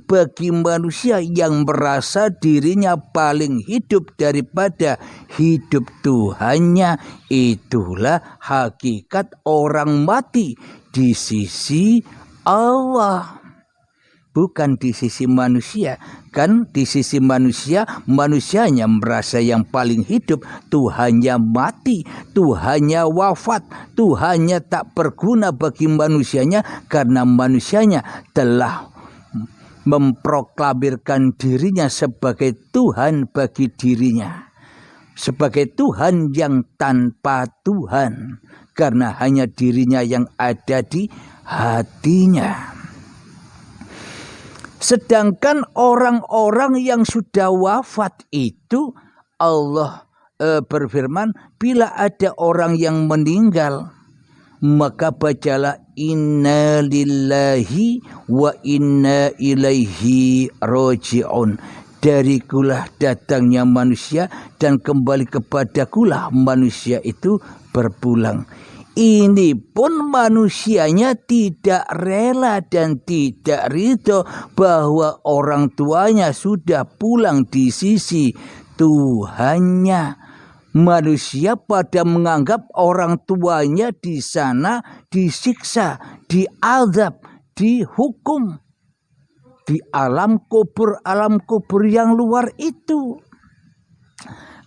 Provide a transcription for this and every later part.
bagi manusia yang merasa dirinya paling hidup daripada hidup Tuhannya. Itulah hakikat orang mati di sisi Allah, bukan di sisi manusia. Kan di sisi manusia, manusianya merasa yang paling hidup, Tuhannya mati, Tuhannya wafat, Tuhannya tak berguna bagi manusianya karena manusianya telah memproklamirkan dirinya sebagai Tuhan bagi dirinya, sebagai Tuhan yang tanpa Tuhan, karena hanya dirinya yang ada di hatinya. Sedangkan orang-orang yang sudah wafat itu, Allah berfirman, bila ada orang yang meninggal, maka bacalah inna lillahi wa inna ilaihi roji'un. Darikulah datangnya manusia dan kembali kepadakulah manusia itu berpulang. Ini pun manusianya tidak rela dan tidak ridho bahwa orang tuanya sudah pulang di sisi Tuhannya. Manusia pada menganggap orang tuanya di sana disiksa, diazab, dihukum di alam kubur yang luar itu.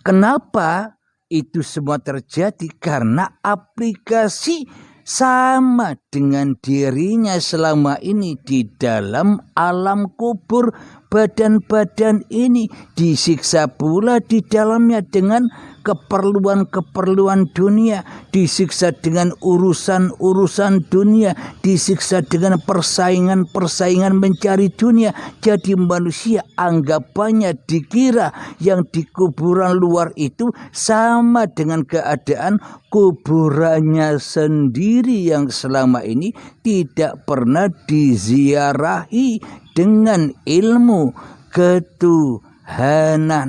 Kenapa itu semua terjadi? Karena aplikasi sama dengan dirinya selama ini di dalam alam kubur. Badan-badan ini disiksa pula di dalamnya dengan keperluan-keperluan dunia, disiksa dengan urusan-urusan dunia, disiksa dengan persaingan-persaingan mencari dunia. Jadi manusia anggapannya dikira yang di kuburan luar itu sama dengan keadaan kuburannya sendiri yang selama ini tidak pernah diziarahi dengan ilmu ketuhanan.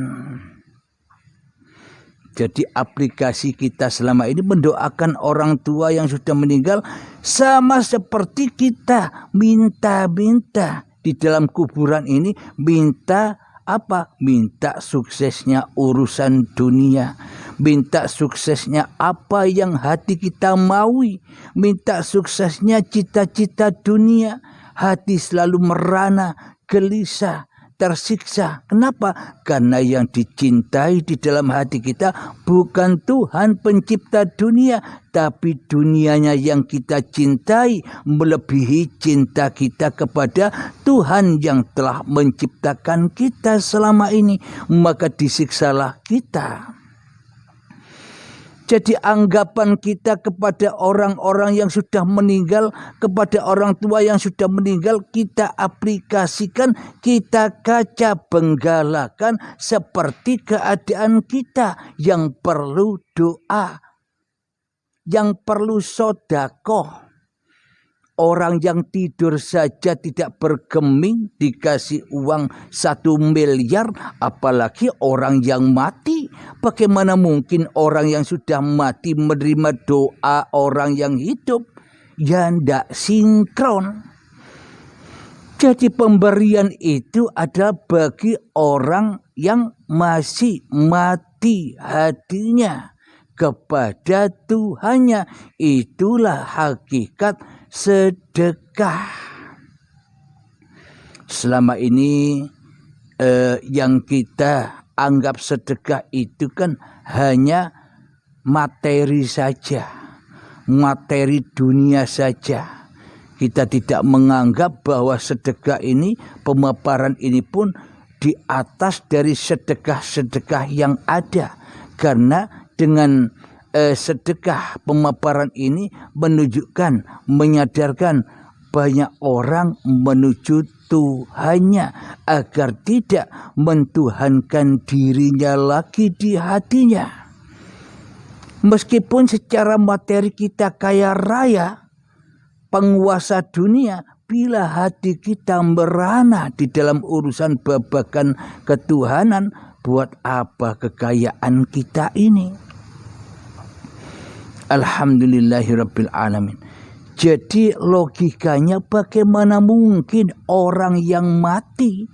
Jadi aplikasi kita selama ini mendoakan orang tua yang sudah meninggal sama seperti kita minta-minta di dalam kuburan ini. Minta apa? Minta suksesnya urusan dunia, minta suksesnya apa yang hati kita maui, minta suksesnya cita-cita dunia. Hati selalu merana, gelisah, tersiksa. Kenapa? Karena yang dicintai di dalam hati kita bukan Tuhan pencipta dunia, tapi dunianya yang kita cintai melebihi cinta kita kepada Tuhan yang telah menciptakan kita selama ini. Maka disiksalah kita. Jadi anggapan kita kepada orang-orang yang sudah meninggal, kepada orang tua yang sudah meninggal, kita aplikasikan, kita kaca benggalakan seperti keadaan kita yang perlu doa, yang perlu sedekah. Orang yang tidur saja tidak bergeming dikasih uang 1 miliar, apalagi orang yang mati. Bagaimana mungkin orang yang sudah mati menerima doa orang yang hidup? Ya tidak sinkron. Jadi pemberian itu adalah bagi orang yang masih mati hatinya kepada Tuhannya. Itulah hakikat sedekah. Selama ini yang kita anggap sedekah itu kan hanya materi saja, materi dunia saja. Kita tidak menganggap bahwa sedekah ini, pemaparan ini pun di atas dari sedekah-sedekah yang ada. Karena dengan sedekah pemaparan ini menunjukkan, menyadarkan banyak orang menuju Tuhannya agar tidak mentuhankan dirinya lagi di hatinya. Meskipun secara materi kita kaya raya, penguasa dunia, bila hati kita merana di dalam urusan babakan ketuhanan, buat apa kekayaan kita ini? Alhamdulillahirabbil alamin. Jadi logikanya bagaimana mungkin orang yang mati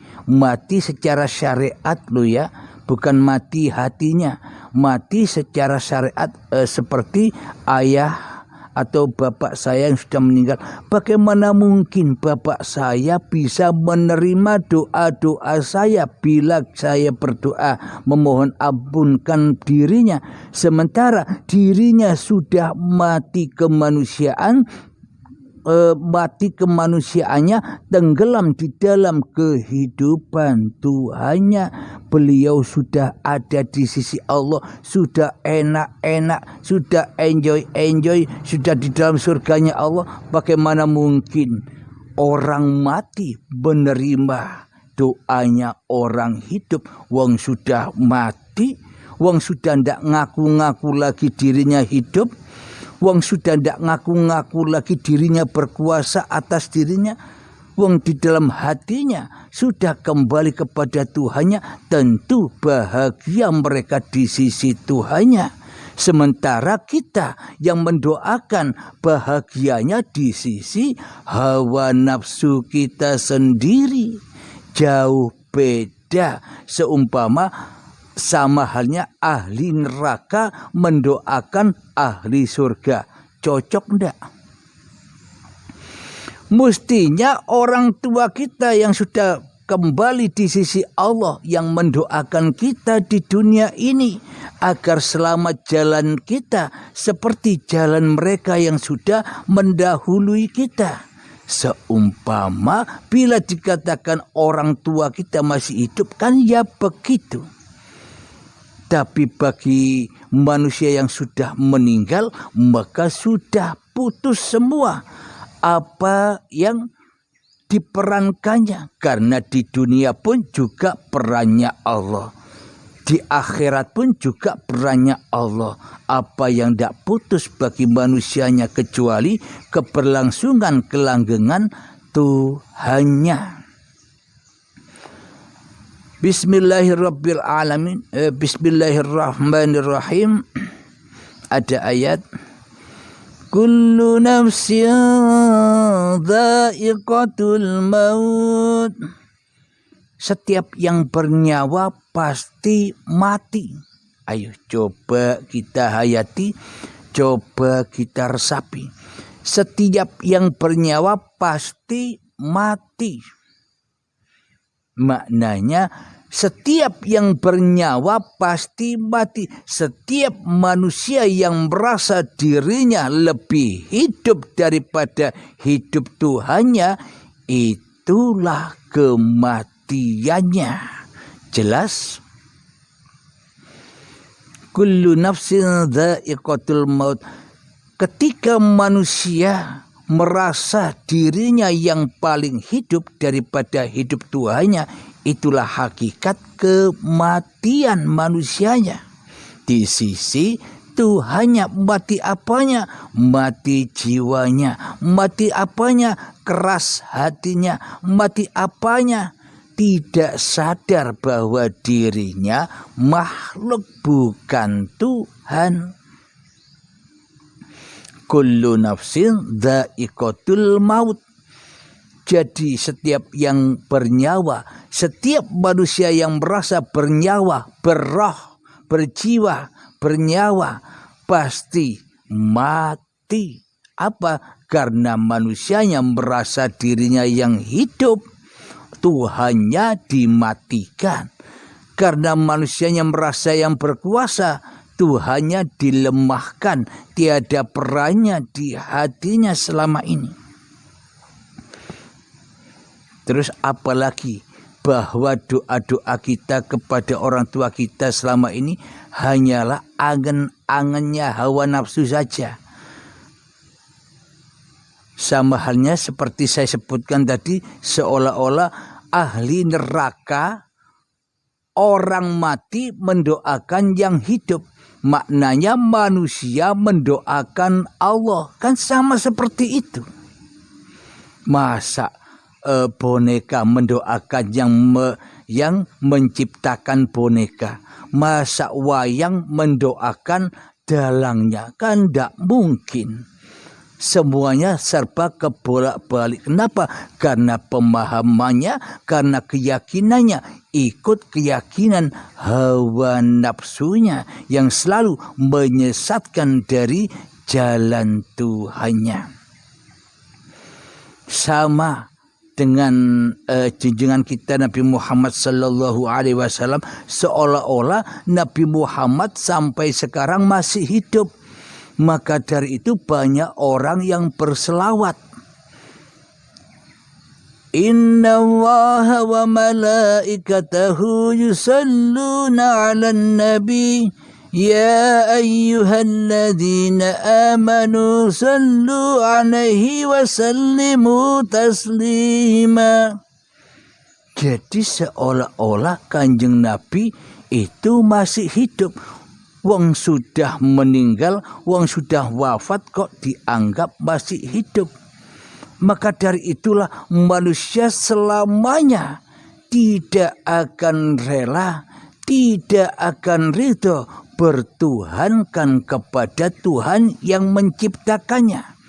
secara syariat lo ya, bukan mati hatinya, mati secara syariat seperti ayah atau bapak saya yang sudah meninggal. Bagaimana mungkin bapak saya bisa menerima doa-doa saya bila saya berdoa memohon ampunkan dirinya, sementara dirinya sudah mati kemanusiaan, mati kemanusiaannya, tenggelam di dalam kehidupan Tuhannya. Beliau sudah ada di sisi Allah, sudah enak-enak, sudah enjoy, sudah di dalam surganya Allah. Bagaimana mungkin orang mati menerima doanya orang hidup? Wong sudah mati, wong sudah ndak ngaku-ngaku lagi dirinya hidup, wong sudah ndak ngaku-ngaku lagi dirinya berkuasa atas dirinya. Wong di dalam hatinya sudah kembali kepada Tuhannya, tentu bahagia mereka di sisi Tuhannya. Sementara kita yang mendoakan bahagianya di sisi hawa nafsu kita sendiri. Jauh beda. Seumpama sama halnya ahli neraka mendoakan ahli surga. Cocok enggak? Mestinya orang tua kita yang sudah kembali di sisi Allah yang mendoakan kita di dunia ini agar selamat jalan kita seperti jalan mereka yang sudah mendahului kita. Seumpama bila dikatakan orang tua kita masih hidup, kan ya begitu. Tapi bagi manusia yang sudah meninggal, maka sudah putus semua apa yang diperankannya. Karena di dunia pun juga perannya Allah, di akhirat pun juga perannya Allah. Apa yang tidak putus bagi manusianya kecuali keberlangsungan kelanggengan Tuhannya. Bismillahirrahmanirrahim. Ada ayat, kullu nafsin dha'iqatul maut. Setiap yang bernyawa pasti mati. Ayo coba kita hayati, coba kita resapi. Setiap yang bernyawa pasti mati. Maknanya setiap yang bernyawa pasti mati. Setiap manusia yang merasa dirinya lebih hidup daripada hidup Tuhannya, itulah kematiannya. Jelas? Kullu nafsin dha'iqatul maut. Ketika manusia merasa dirinya yang paling hidup daripada hidup Tuhannya, itulah hakikat kematian manusianya. Di sisi Tuhannya mati apanya? Mati jiwanya. Mati apanya? Keras hatinya. Mati apanya? Tidak sadar bahwa dirinya makhluk bukan Tuhan. Kullu nafsin dha'iqatul maut. Jadi setiap yang bernyawa, setiap manusia yang merasa bernyawa, berroh, berjiwa, bernyawa, pasti mati. Apa? Karena manusianya merasa dirinya yang hidup, Tuhannya dimatikan. Karena manusianya merasa yang berkuasa, Tuhannya dilemahkan, tiada perannya di hatinya selama ini. Terus apalagi bahwa doa-doa kita kepada orang tua kita selama ini hanyalah angan-angannya hawa nafsu saja. Sama halnya seperti saya sebutkan tadi, seolah-olah ahli neraka, orang mati mendoakan yang hidup. Maknanya manusia mendoakan Allah. Kan sama seperti itu. Masa boneka mendoakan yang menciptakan boneka? Masa wayang mendoakan dalangnya? Kan tidak mungkin. Semuanya serba kebolak-balik. Kenapa? Karena pemahamannya, karena keyakinannya ikut keyakinan hawa nafsunya yang selalu menyesatkan dari jalan Tuhannya. Sama dengan junjungan kita Nabi Muhammad sallallahu alaihi wasallam, seolah-olah Nabi Muhammad sampai sekarang masih hidup. Maka dari itu banyak orang yang berselawat. Inna Allaha wa malaikatahu yusalluna 'alan nabi ya ayyuhalladzina amanu sallu 'alaihi wa sallimu taslima. Jadi seolah-olah Kanjeng Nabi itu masih hidup. Wong sudah meninggal, wong sudah wafat kok dianggap masih hidup. Maka dari itulah manusia selamanya tidak akan rela, tidak akan ridho bertuhankan kepada Tuhan yang menciptakannya.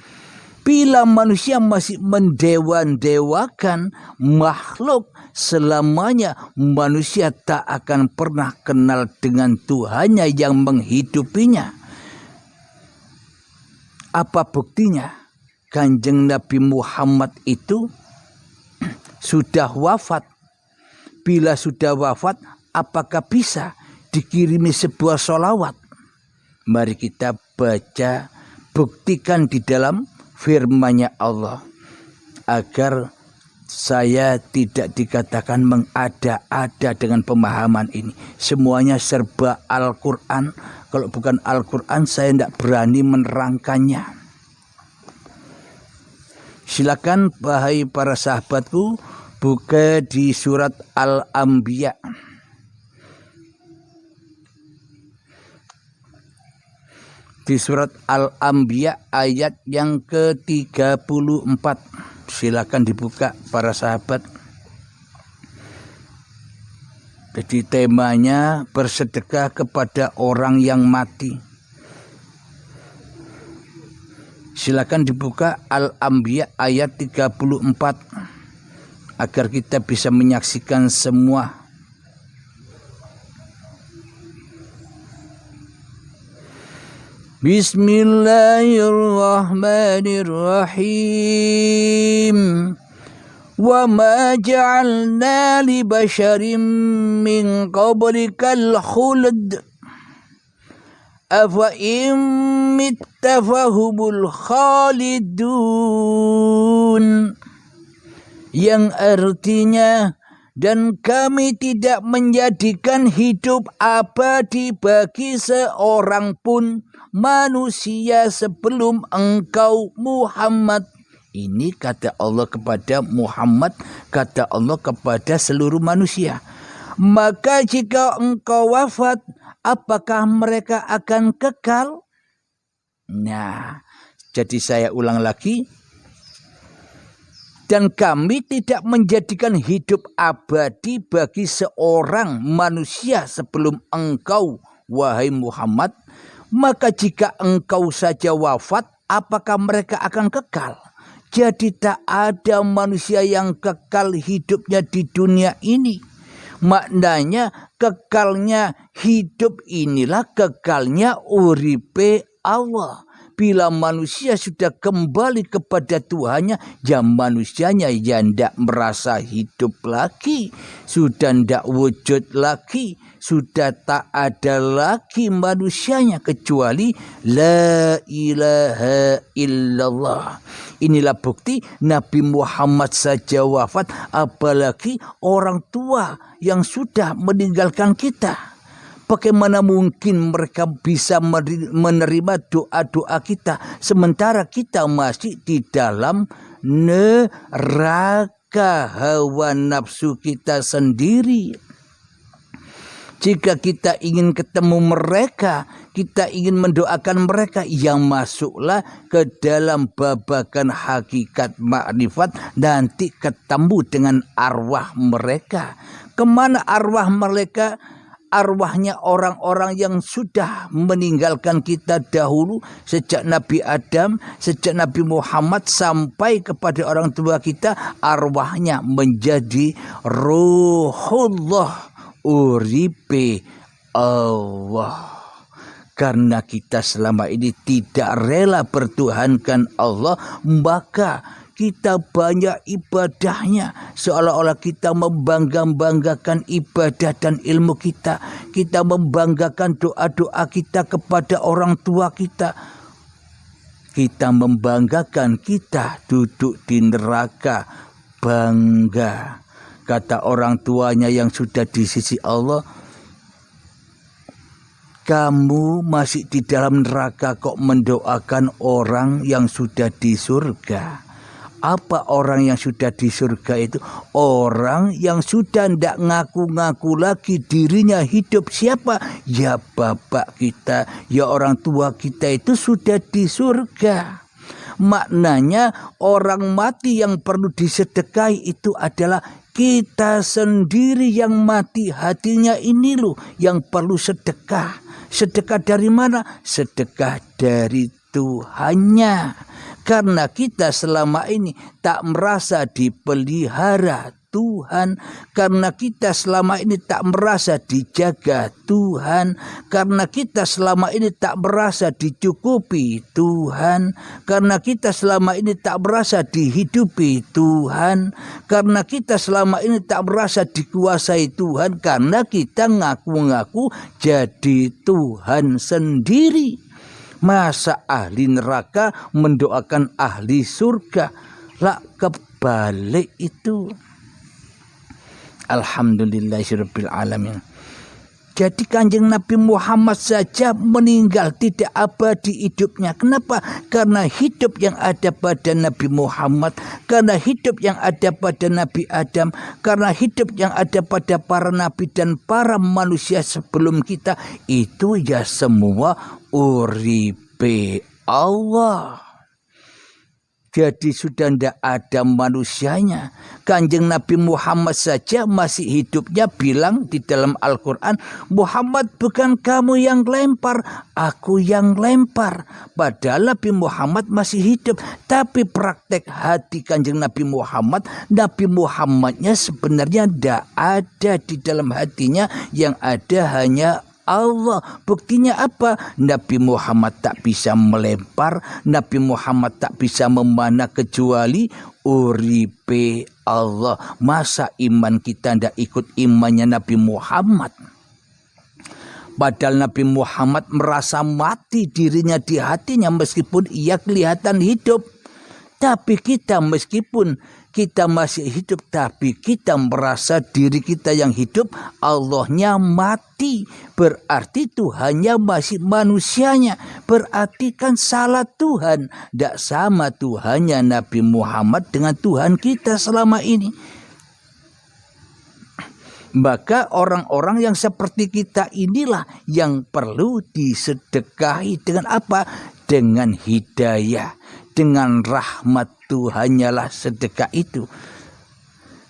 Bila manusia masih mendewa-dewakan makhluk, selamanya manusia tak akan pernah kenal dengan Tuhannya yang menghidupinya. Apa buktinya? Kanjeng Nabi Muhammad itu sudah wafat. Bila sudah wafat, apakah bisa dikirimi sebuah sholawat? Mari kita baca, buktikan di dalam firman-Nya Allah, agar saya tidak dikatakan mengada-ada dengan pemahaman ini. Semuanya serba Al-Quran. Kalau bukan Al-Quran, saya tidak berani menerangkannya. Silakan wahai para sahabatku, buka di surat Al-Anbiya. Di surat Al-Anbiya ayat yang ke-34. Silakan dibuka para sahabat. Jadi temanya bersedekah kepada orang yang mati. Silakan dibuka Al-Anbiya ayat 34 agar kita bisa menyaksikan semua. Bismillahirrahmanirrahim. Wa ma ja'alna li basharin min qablikal khuld afa in mitta fahumul khalidun. Yang artinya, dan kami tidak menjadikan hidup abadi bagi seorang pun manusia sebelum engkau Muhammad. Ini kata Allah kepada Muhammad, kata Allah kepada seluruh manusia. Maka jika engkau wafat, apakah mereka akan kekal? Nah, jadi saya ulang lagi. Dan kami tidak menjadikan hidup abadi bagi seorang manusia sebelum engkau, wahai Muhammad. Maka jika engkau saja wafat, apakah mereka akan kekal? Jadi tak ada manusia yang kekal hidupnya di dunia ini. Maknanya kekalnya hidup inilah kekalnya uripe Allah. Bila manusia sudah kembali kepada Tuhannya, ya manusianya yang tidak merasa hidup lagi, sudah tidak wujud lagi, sudah tak ada lagi manusianya kecuali la ilaha illallah. Inilah bukti Nabi Muhammad saja wafat, apalagi orang tua yang sudah meninggalkan kita. Bagaimana mungkin mereka bisa menerima doa-doa kita sementara kita masih di dalam neraka hawa nafsu kita sendiri. Jika kita ingin ketemu mereka, kita ingin mendoakan mereka, yang masuklah ke dalam babakan hakikat makrifat, nanti ketemu dengan arwah mereka. Kemana arwah mereka? arwahnya orang-orang yang sudah meninggalkan kita dahulu, sejak Nabi Adam, sejak Nabi Muhammad sampai kepada orang tua kita, arwahnya menjadi ruhullah, uripe Allah. Karena kita selama ini tidak rela bertuhankan Allah, maka kita banyak ibadahnya, seolah-olah kita membanggakan ibadah dan ilmu kita. Kita membanggakan doa-doa kita kepada orang tua kita. Kita membanggakan kita duduk di neraka, bangga. Kata orang tuanya yang sudah di sisi Allah, kamu masih di dalam neraka kok mendoakan orang yang sudah di surga. Apa orang yang sudah di surga itu? Orang yang sudah tidak ngaku-ngaku lagi dirinya hidup. Siapa? Ya bapak kita, ya orang tua kita itu sudah di surga. Maknanya orang mati yang perlu disedekahi itu adalah kita sendiri yang mati. Hatinya ini loh yang perlu sedekah. Sedekah dari mana? Sedekah dari Tuhannya. Karena kita selama ini tak merasa dipelihara Tuhan, karena kita selama ini tak merasa dijaga Tuhan, karena kita selama ini tak merasa dicukupi Tuhan, karena kita selama ini tak merasa dihidupi Tuhan, karena kita selama ini tak merasa dikuasai Tuhan, karena kita ngaku-ngaku jadi Tuhan sendiri. Masa ahli neraka mendoakan ahli surga? Lah kebalik itu. Alhamdulillahirabbil alamin. Jadi Kanjeng Nabi Muhammad saja meninggal, tidak abadi hidupnya. Kenapa? Karena hidup yang ada pada Nabi Muhammad, karena hidup yang ada pada Nabi Adam, karena hidup yang ada pada para nabi dan para manusia sebelum kita, itu ya semua uripe Allah. Jadi sudah tidak ada manusianya. Kanjeng Nabi Muhammad saja masih hidupnya bilang di dalam Al-Quran, Muhammad bukan kamu yang lempar, aku yang lempar. Padahal Nabi Muhammad masih hidup. Tapi praktek hati Kanjeng Nabi Muhammadnya sebenarnya tidak ada di dalam hatinya. Yang ada hanya Allah. Buktinya apa? Nabi Muhammad tak bisa melempar, Nabi Muhammad tak bisa memanah kecuali uripe Allah. Masa iman kita tidak ikut imannya Nabi Muhammad? Padahal Nabi Muhammad merasa mati dirinya di hatinya meskipun ia kelihatan hidup. Tapi kita meskipun kita masih hidup, tapi kita merasa diri kita yang hidup, Allahnya mati. Berarti Tuhannya masih manusianya. Berarti kan salah Tuhan. Tidak sama Tuhannya Nabi Muhammad dengan Tuhan kita selama ini. Maka orang-orang yang seperti kita inilah yang perlu disedekahi dengan apa? Dengan hidayah. Dengan rahmat Tuhannya lah sedekah itu.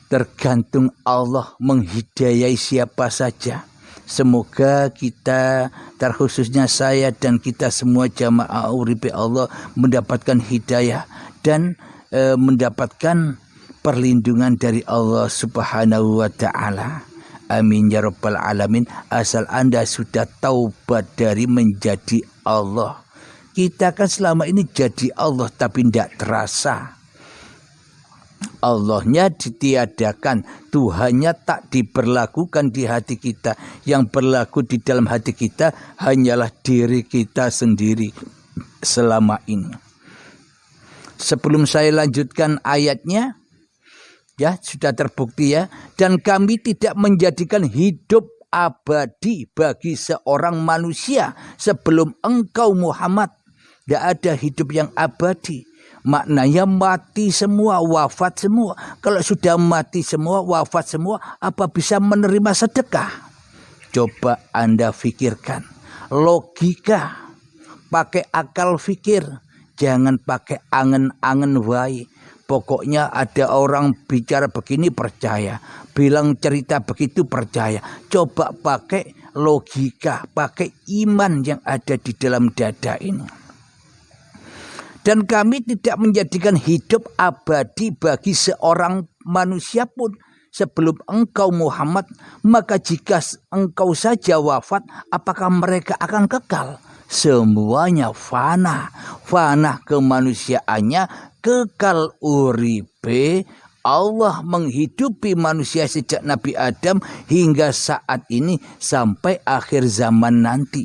Tergantung Allah menghidayai siapa saja. Semoga kita, terkhususnya saya dan kita semua jamaah uripe Allah, mendapatkan hidayah dan mendapatkan perlindungan dari Allah Subhanahu wa ta'ala. Amin ya rabbal alamin. Asal Anda sudah taubat dari menjadi Allah. Kita kan selama ini jadi Allah tapi tidak terasa. Allahnya ditiadakan, Tuhannya tak diberlakukan di hati kita. Yang berlaku di dalam hati kita hanyalah diri kita sendiri selama ini. Sebelum saya lanjutkan ayatnya, ya sudah terbukti ya. Dan kami tidak menjadikan hidup abadi bagi seorang manusia sebelum engkau Muhammad. Tidak ada hidup yang abadi. Maknanya mati semua, wafat semua. Kalau sudah mati semua, wafat semua, apa bisa menerima sedekah? Coba Anda pikirkan. Logika. Pakai akal pikir. Jangan pakai angen-angen wae. Pokoknya ada orang bicara begini percaya. Bilang cerita begitu percaya. Coba pakai logika, pakai iman yang ada di dalam dada ini. Dan kami tidak menjadikan hidup abadi bagi seorang manusia pun sebelum engkau Muhammad. Maka jika engkau saja wafat, apakah mereka akan kekal? Semuanya fana. Fana kemanusiaannya, kekal uripe. Allah menghidupi manusia sejak Nabi Adam hingga saat ini sampai akhir zaman nanti.